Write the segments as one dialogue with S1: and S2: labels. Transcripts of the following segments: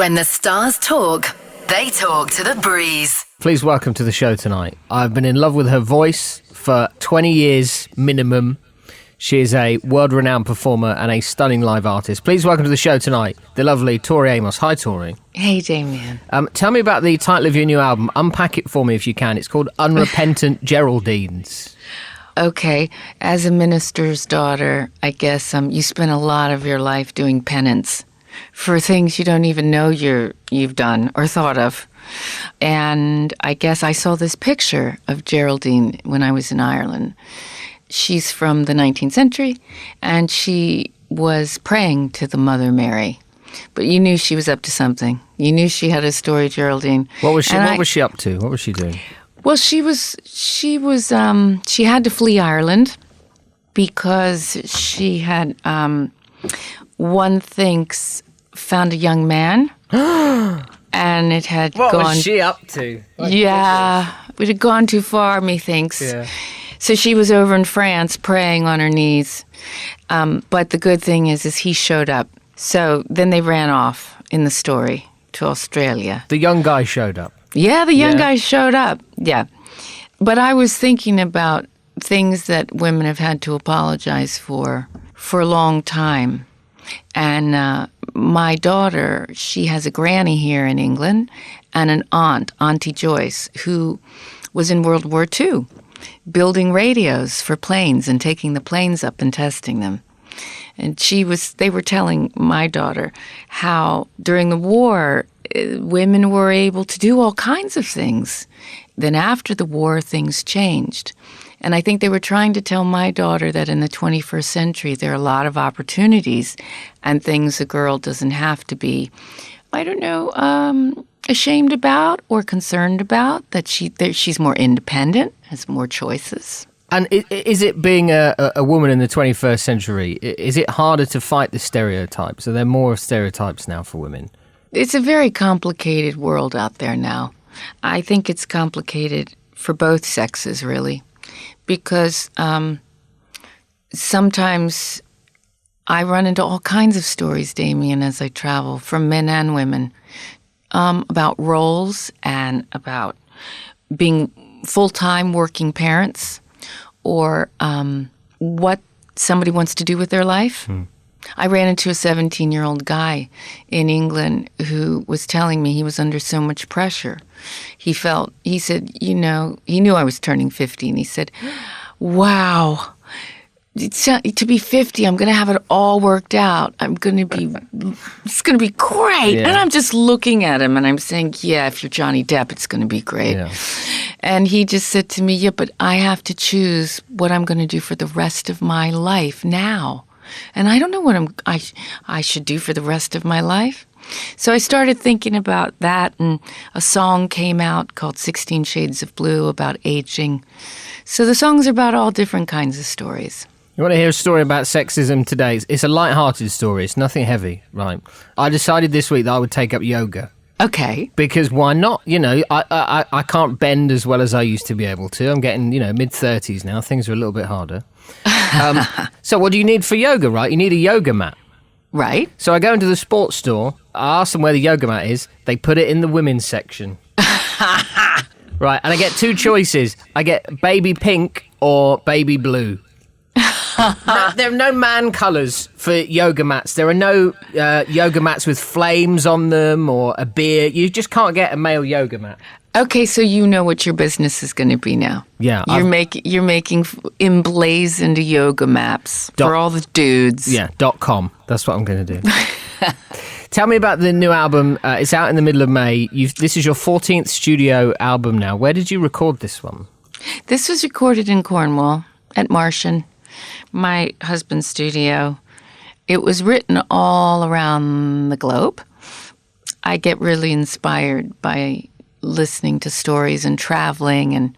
S1: When the stars talk, they talk to the breeze.
S2: Please welcome to the show tonight. I've been in love with her voice for 20 years minimum. She is a world-renowned performer and a stunning live artist. Please welcome to the show tonight, the lovely Tori Amos. Hi, Tori.
S3: Hey, Damien.
S2: Tell me about the title of your new album. Unpack it for me if you can. It's called Unrepentant Geraldines.
S3: Okay, as a minister's daughter, I guess you spend a lot of your life doing penance for things you don't even know you've done or thought of. And I guess I saw this picture of Geraldine when I was in Ireland. She's from the 19th century, and she was praying to the Mother Mary. But you knew she was up to something. You knew she had a story, Geraldine.
S2: What was she up to? What was she doing?
S3: Well, she had to flee Ireland because she had, one thinks, found a young man, and it had gone...
S2: What was she up to?
S3: Yeah, it had gone too far, methinks.
S2: Yeah.
S3: So she was over in France praying on her knees. But the good thing is he showed up. So then they ran off in the story to Australia.
S2: The young guy showed up.
S3: Yeah, the young guy showed up. Yeah. But I was thinking about things that women have had to apologize for a long time. And my daughter, she has a granny here in England and an aunt, Auntie Joyce, who was in World War II, building radios for planes and taking the planes up and testing them. And they were telling my daughter how during the war, women were able to do all kinds of things. Then after the war, things changed. And I think they were trying to tell my daughter that in the 21st century, there are a lot of opportunities and things a girl doesn't have to be, ashamed about or concerned about, that she's more independent, has more choices.
S2: And is it being a woman in the 21st century, is it harder to fight the stereotypes? Are there more stereotypes now for women?
S3: It's a very complicated world out there now. I think it's complicated for both sexes, really, because sometimes I run into all kinds of stories, Damien, as I travel, from men and women, about roles and about being full-time working parents, or what somebody wants to do with their life. I ran into a 17-year-old guy in England who was telling me he was under so much pressure. He said, he knew I was turning 50, and he said, wow, to be 50, I'm going to have it all worked out. it's going to be great.
S2: Yeah.
S3: And I'm just looking at him and I'm saying, yeah, if you're Johnny Depp, it's going to be great.
S2: Yeah.
S3: And he just said to me, yeah, but I have to choose what I'm going to do for the rest of my life now. And I don't know what I should do for the rest of my life. So I started thinking about that, and a song came out called 16 Shades of Blue about aging. So the songs are about all different kinds of stories.
S2: You want to hear a story about sexism today? It's a light-hearted story. It's nothing heavy, right? I decided this week that I would take up yoga.
S3: Okay.
S2: Because why not? I can't bend as well as I used to be able to. I'm getting, mid-30s now. Things are a little bit harder. So what do you need for yoga, right? You need a yoga mat.
S3: Right.
S2: So I go into the sports store. I ask them where the yoga mat is. They put it in the women's section. Right. And I get two choices. I get baby pink or baby blue. There are no man colours for yoga mats. There are no yoga mats with flames on them or a beard. You just can't get a male yoga mat.
S3: Okay, so you know what your business is going to be now.
S2: Yeah.
S3: You're making emblazoned yoga maps for all the dudes.
S2: Yeah, .com. That's what I'm going to do. Tell me about the new album. It's out in the middle of May. This is your 14th studio album now. Where did you record this one?
S3: This was recorded in Cornwall at Martian, my husband's studio. It was written all around the globe. I get really inspired by listening to stories and traveling and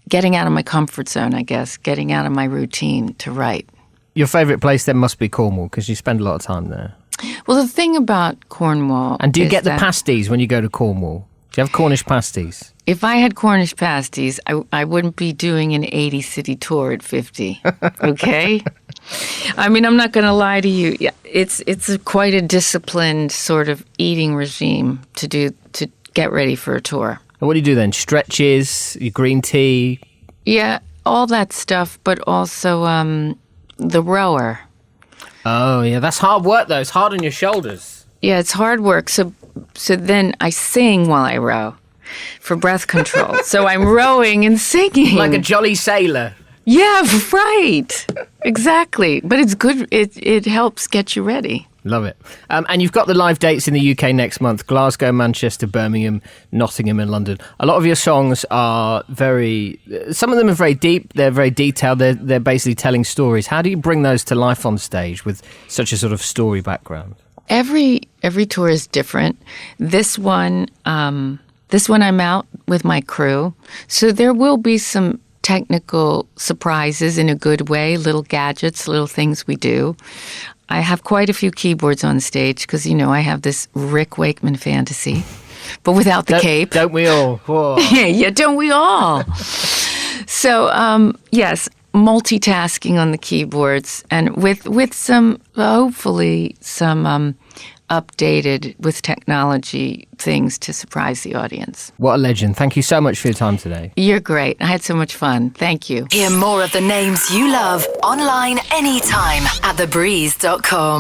S3: getting out of my comfort zone, I guess, getting out of my routine to write.
S2: Your favourite place then must be Cornwall, because you spend a lot of time there.
S3: Well, the thing about Cornwall...
S2: And do you get the pasties when you go to Cornwall? Do you have Cornish pasties?
S3: If I had Cornish pasties, I wouldn't be doing an 80-city tour at 50, okay? I mean, I'm not going to lie to you. Yeah, it's quite a disciplined sort of eating regime to get ready for a tour.
S2: And what do you do then? Stretches, your green tea?
S3: Yeah, all that stuff, but also the rower.
S2: Oh, yeah, that's hard work, though. It's hard on your shoulders.
S3: Yeah, it's hard work. So then I sing while I row for breath control. So I'm rowing and singing.
S2: Like a jolly sailor.
S3: Yeah, right. Exactly. But it's good. It helps get you ready.
S2: Love it. And you've got the live dates in the UK next month: Glasgow, Manchester, Birmingham, Nottingham and London. A lot of your songs are some of them are very deep, they're very detailed, they're basically telling stories. How do you bring those to life on stage with such a sort of story background?
S3: Every tour is different. This one I'm out with my crew. So there will be some technical surprises in a good way, little gadgets, little things we do. I have quite a few keyboards on stage because, I have this Rick Wakeman fantasy, but without the cape.
S2: Don't we all?
S3: Yeah, don't we all? So, yes, multitasking on the keyboards and with some, hopefully, some updated with technology things to surprise the audience.
S2: What a legend. Thank you so much for your time today.
S3: You're great. I had so much fun. Thank you.
S1: Hear more of the names you love online anytime at thebreeze.com.